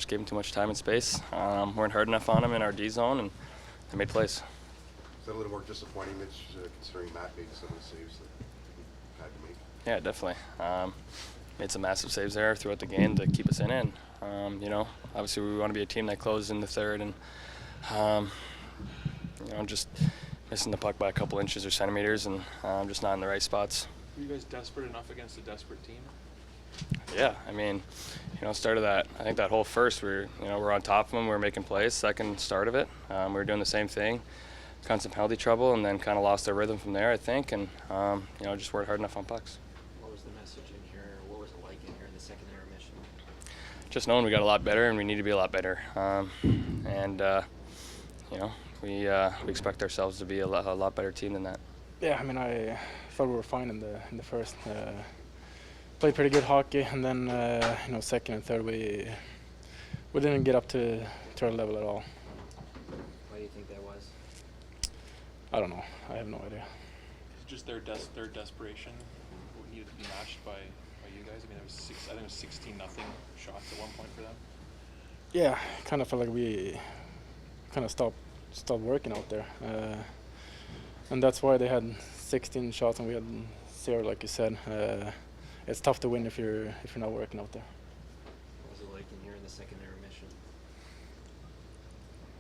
just gave them too much time and space. Weren't hard enough on them in our D zone, and they made plays. Is that a little more disappointing, Mitch, considering Matt made some of the saves that he had to make? Yeah, definitely. Made some massive saves there throughout the game to keep us in it. Obviously we want to be a team that closes in the third, and just missing the puck by a couple inches or centimeters, and just not in the right spots. Were you guys desperate enough against a desperate team? Yeah, start of that. I think that whole first, we're on top of them. We were making plays. Second start of it, we were doing the same thing. Constant penalty trouble, and then kind of lost our rhythm from there, I think, and just weren't hard enough on pucks. What was the message in here? What was it like in here in the second intermission? Just knowing we got a lot better, and we need to be a lot better. We expect ourselves to be a lot better team than that. Yeah, I thought we were fine in the first. Played pretty good hockey, and then second and third we didn't get up to our level at all. Why do you think that was? I don't know. I have no idea. Just their desperation needed to be matched by you guys. There was I think it was 16-0 shots at one point for them. Yeah, kind of felt like we kind of stopped working out there, and that's why they had 16 shots and we had 0, like you said. It's tough to win if you're not working out there. What was it like in here in the second intermission?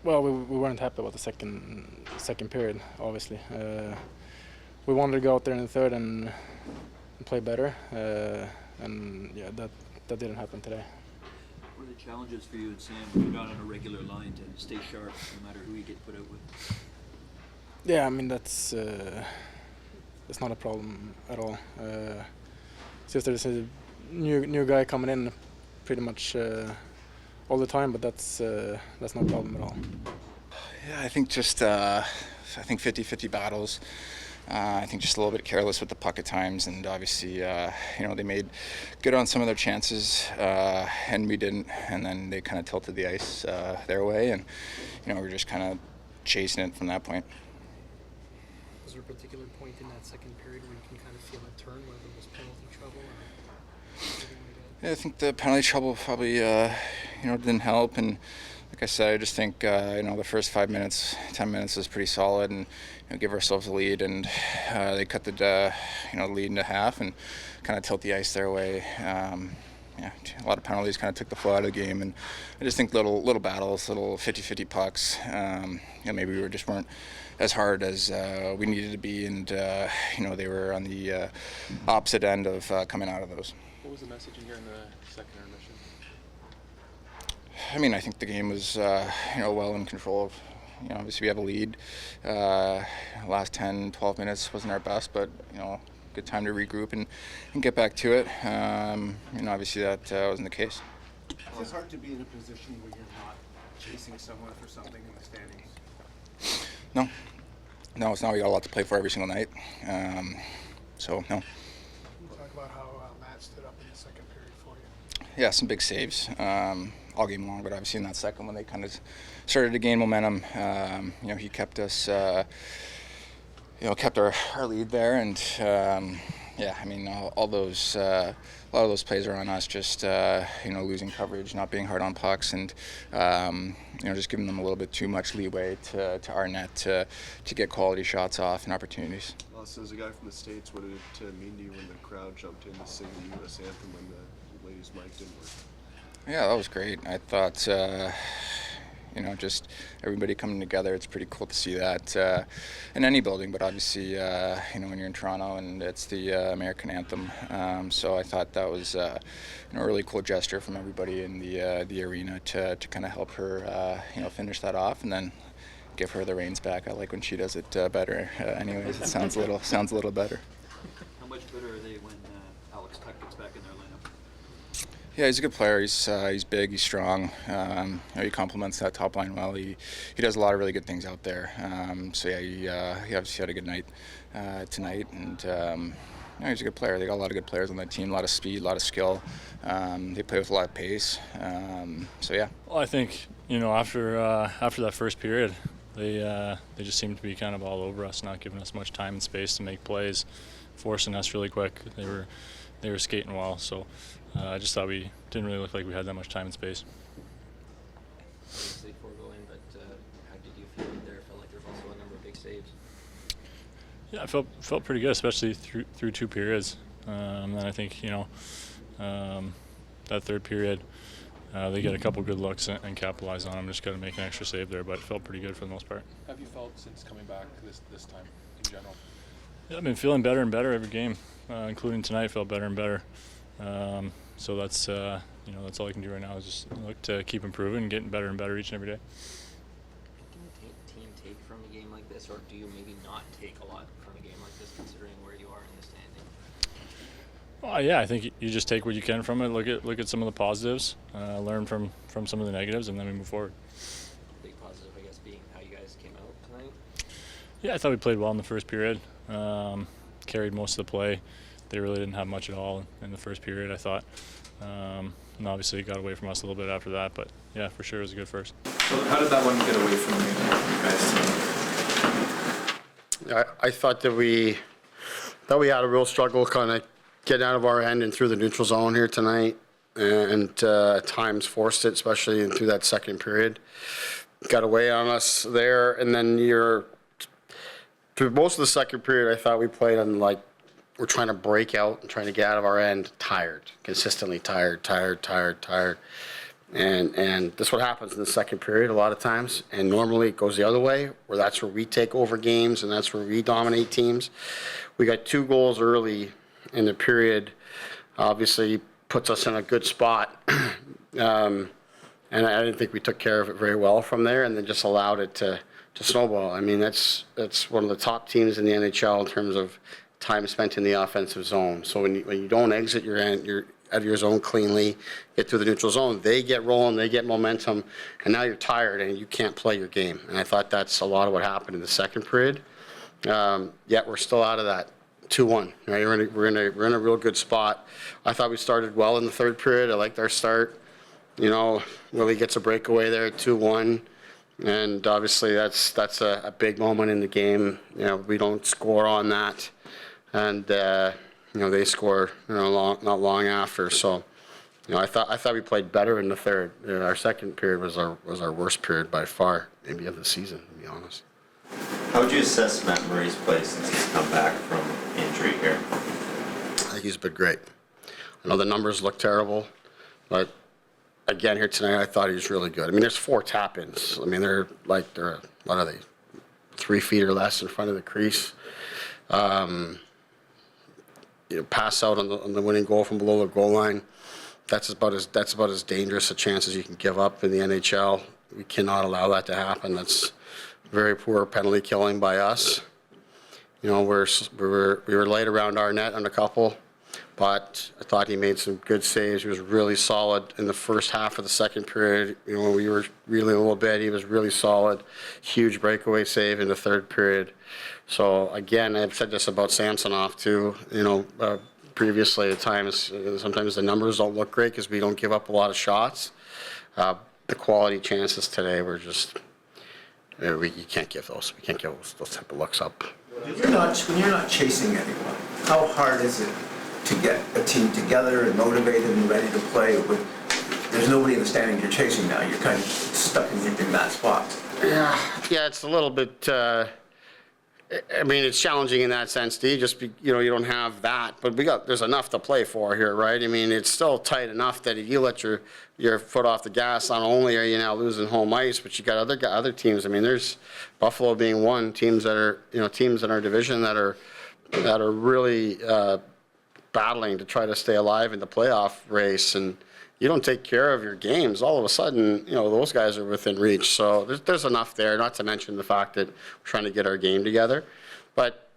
Well, we weren't happy about the second period, obviously. We wanted to go out there in the third and play better, and yeah, that didn't happen today. What are the challenges for you and Sam when you're not on a regular line to stay sharp no matter who you get put out with? Yeah, that's not a problem at all. It's just there's a new guy coming in pretty much all the time, but that's no problem at all. Yeah, I think just 50-50 battles. I think just a little bit careless with the puck at times, and obviously, they made good on some of their chances, and we didn't. And then they kind of tilted the ice their way, and we were just kind of chasing it from that point. Was there a particular point in that second period where you can kind of feel a turn, whether it was penalty trouble or something like that? Yeah, I think the penalty trouble probably didn't help, and like I said, I just think the first 5 minutes, 10 minutes was pretty solid, and give ourselves a lead, and they cut the lead into half and kind of tilt the ice their way. A lot of penalties kind of took the flow out of the game, and I just think little battles, little 50-50 pucks. Maybe we just weren't as hard as we needed to be, and they were on the opposite end of coming out of those. What was the message in here in the second intermission? I think the game was well in control. Obviously we have a lead. Last 10, 12 minutes wasn't our best, but good time to regroup and get back to it. Obviously that wasn't the case. It's hard to be in a position where you're not chasing someone for something in the standings. No, it's not. We got a lot to play for every single night. So no. Can you talk about how Matt stood up in the second period for you? Yeah, some big saves all game long, but obviously in that second one they kind of started to gain momentum. He kept us, kept our lead there, and a lot of those plays are on us, just losing coverage, not being hard on pucks, and just giving them a little bit too much leeway to our net to get quality shots off and opportunities. Also, as a guy from the States, what did it mean to you when the crowd jumped in to sing the U.S. anthem when the ladies' mic didn't work? Yeah, that was great. I thought, just everybody coming together, it's pretty cool to see that in any building, but obviously, when you're in Toronto and it's the American anthem. So I thought that was a really cool gesture from everybody in the arena to kind of help her, finish that off and then give her the reins back. I like when she does it better. Anyways, it sounds a little better. How much better are they when Alex Tuck gets back in their lineup? Yeah, he's a good player. He's big. He's strong. He complements that top line well. He does a lot of really good things out there. He obviously had a good night tonight, and he's a good player. They got a lot of good players on that team. A lot of speed, a lot of skill. They play with a lot of pace. Well, I think after that first period, they just seemed to be kind of all over us, not giving us much time and space to make plays, forcing us really quick. They were skating well, so I just thought we didn't really look like we had that much time and space. obviously foregoing, but how did you feel there? Felt like there was also a number of big saves. Yeah, I felt pretty good, especially through 2 periods. And I think that third period, they get a couple good looks and capitalize on them. Just got to make an extra save there, but it felt pretty good for the most part. How have you felt since coming back this time in general? Yeah, I've been feeling better and better every game, including tonight. Felt better and better. So that's that's all I can do right now is just look to keep improving and getting better and better each and every day. What can the team take from a game like this, or do you maybe not take a lot from a game like this, considering where you are in the standing? Well, yeah, I think you just take what you can from it. Look at some of the positives, learn from some of the negatives, and then we move forward. Big positive, I guess, being how you guys came out tonight. Yeah, I thought we played well in the first period. Carried most of the play. They really didn't have much at all in the first period, I thought. And obviously it got away from us a little bit after that, but yeah, for sure it was a good first. So how did that one get away from you guys? I thought that we had a real struggle kind of getting out of our end and through the neutral zone here tonight, and at times forced it, especially through that second period. Got away on us there, and then through most of the second period, I thought we played on we're trying to break out and trying to get out of our end consistently tired. And that's what happens in the second period a lot of times. And normally it goes the other way, where that's where we take over games and that's where we dominate teams. We got 2 goals early in the period, obviously puts us in a good spot. And I didn't think we took care of it very well from there, and then just allowed it to snowball. I mean, that's one of the top teams in the NHL in terms of time spent in the offensive zone. So when you don't exit your out of your zone cleanly, get through the neutral zone, they get rolling, they get momentum, and now you're tired and you can't play your game. And I thought that's a lot of what happened in the second period. Yet we're still out of that 2-1. Right? We're in a real good spot. I thought we started well in the third period. I liked our start. Willie gets a breakaway there at 2-1. And obviously that's a big moment in the game. We don't score on that. And they score not long after. So I thought we played better in the third. Our second period was our worst period by far, maybe of the season, to be honest. How would you assess Matt Murray's play since he's come back from injury here? I think he's been great. I know the numbers look terrible, but again here tonight I thought he was really good. I mean, there's 4 tap-ins. I mean, they're what are they, 3 feet or less in front of the crease. Pass out on the winning goal from below the goal line. That's about as dangerous a chance as you can give up in the NHL. We cannot allow that to happen. That's very poor penalty killing by us. We were late around our net on a couple, but I thought he made some good saves. He was really solid in the first half of the second period. When we were reeling a little bit, he was really solid. Huge breakaway save in the third period. So again, I've said this about Samsonov too. Previously at times, sometimes the numbers don't look great because we don't give up a lot of shots. The quality chances today were just you can't give those. We can't give those type of looks up. When you're not chasing anyone, how hard is it to get a team together and motivated and ready to play with? There's nobody in the standings you're chasing now. You're kind of stuck in that spot. Yeah, it's a little bit. I mean, it's challenging in that sense, Steve. You don't have that, but there's enough to play for here, right? I mean, it's still tight enough that if you let your foot off the gas, not only are you now losing home ice, but you got other teams. I mean, there's Buffalo being one, teams that are teams in our division that are really battling to try to stay alive in the playoff race, and you don't take care of your games, all of a sudden, those guys are within reach. So there's enough there, not to mention the fact that we're trying to get our game together. But,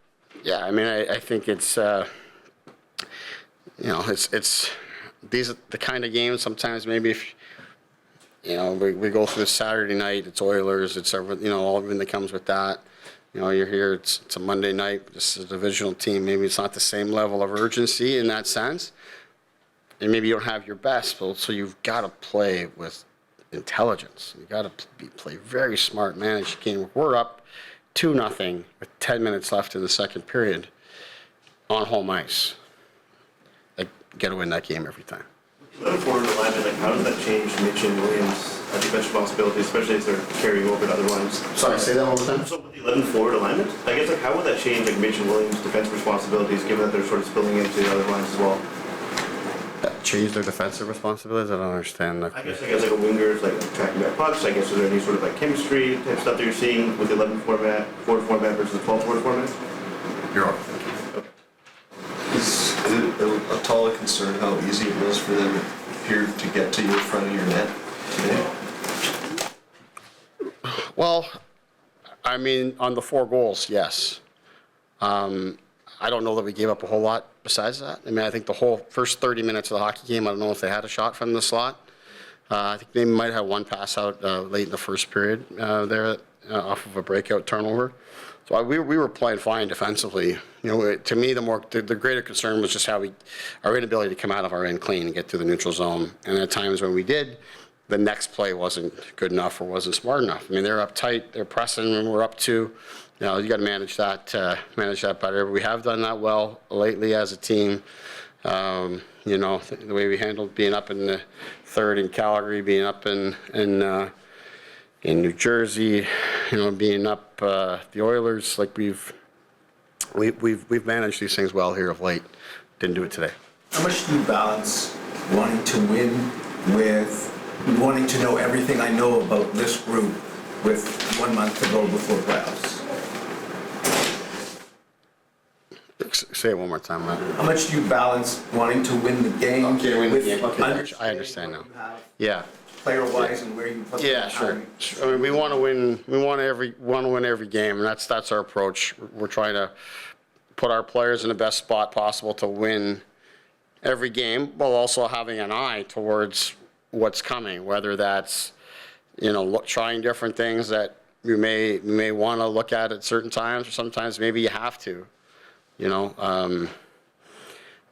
yeah, I mean, I think it's, these are the kind of games sometimes maybe if, we go through Saturday night, it's Oilers, it's everything, everything that comes with that. You're here, it's a Monday night, this is a divisional team. Maybe it's not the same level of urgency in that sense. And maybe you don't have your best, so you've got to play with intelligence. You've got to play very smart, manage the game. We're up 2-0 with 10 minutes left in the second period on home ice. Got to win that game every time. Looking forward to the line, how does that change Mitch and Williams' defense responsibility, especially as they're carrying over to other lines. Sorry, say that one more time. So with the 11 forward alignment, I guess like how would that change like Mitch and Williams' defense responsibilities, given that they're sort of spilling into the other lines as well? Change their defensive responsibilities? I don't understand. I guess like a winger is like tracking back pucks. I guess is there any sort of like chemistry type stuff that you're seeing with the 11 forward format versus the 12 forward format? You're on. Is it at all a concern how easy it was for them here to get to your front of your net today? Well, I mean, on the 4 goals, yes. I don't know that we gave up a whole lot besides that. I mean, I think the whole first 30 minutes of the hockey game, I don't know if they had a shot from the slot. I think they might have one pass out late in the first period there off of a breakout turnover. So we were playing fine defensively. You know, to me, the greater concern was just our inability to come out of our end clean and get to the neutral zone. And at times when we did, the next play wasn't good enough or wasn't smart enough. I mean, they're uptight, they're pressing, and we're up 2. You know, you got to manage that better. We have done that well lately as a team. You know, the way we handled being up in the 3rd in Calgary, being up in New Jersey, you know, being up the Oilers, like we've managed these things well here of late. Didn't do it today. How much do you balance wanting to win with wanting to know everything I know about this group with 1 month to go before playoffs? Say it one more time, Matt. How much do you balance wanting to win the game? Okay, win the with game. Okay, understanding I understand now. what you have Yeah. Player-wise and where you put Yeah, them. sure. I mean, we want to win. We want to win every game, and that's our approach. We're trying to put our players in the best spot possible to win every game, while also having an eye towards what's coming. Whether that's, you know, trying different things that you may want to look at certain times, or sometimes maybe you have to. You know,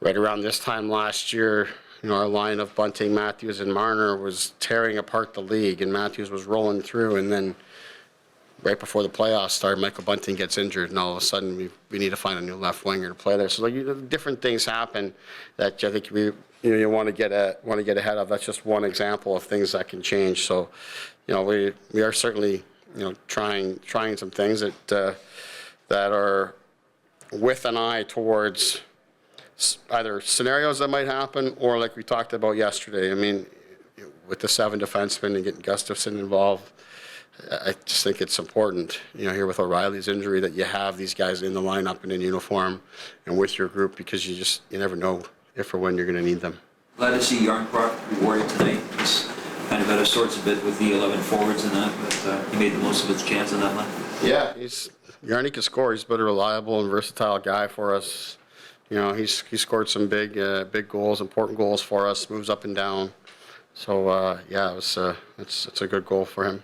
right around this time last year, you know, our line of Bunting, Matthews, and Marner was tearing apart the league, and Matthews was rolling through, and then right before the playoffs started, Michael Bunting gets injured, and all of a sudden we need to find a new left winger to play there. So like, different things happen that I think you want to get ahead of. That's just one example of things that can change. So, you know, we are certainly, you know, trying some things that are with an eye towards either scenarios that might happen, or like we talked about yesterday. I mean, with the 7 defensemen and getting Gustafsson involved, I just think it's important, you know, here with O'Reilly's injury, that you have these guys in the lineup and in uniform and with your group, because you never know if or when you're going to need them. Glad to see Jarnkrok rewarded tonight. He's kind of out of sorts a bit with the 11 forwards and that, but he made the most of his chance on that line. Yeah, Jarny can score. He's been a reliable and versatile guy for us. You know, he scored some big goals, important goals for us. Moves up and down. So yeah, it's a good goal for him.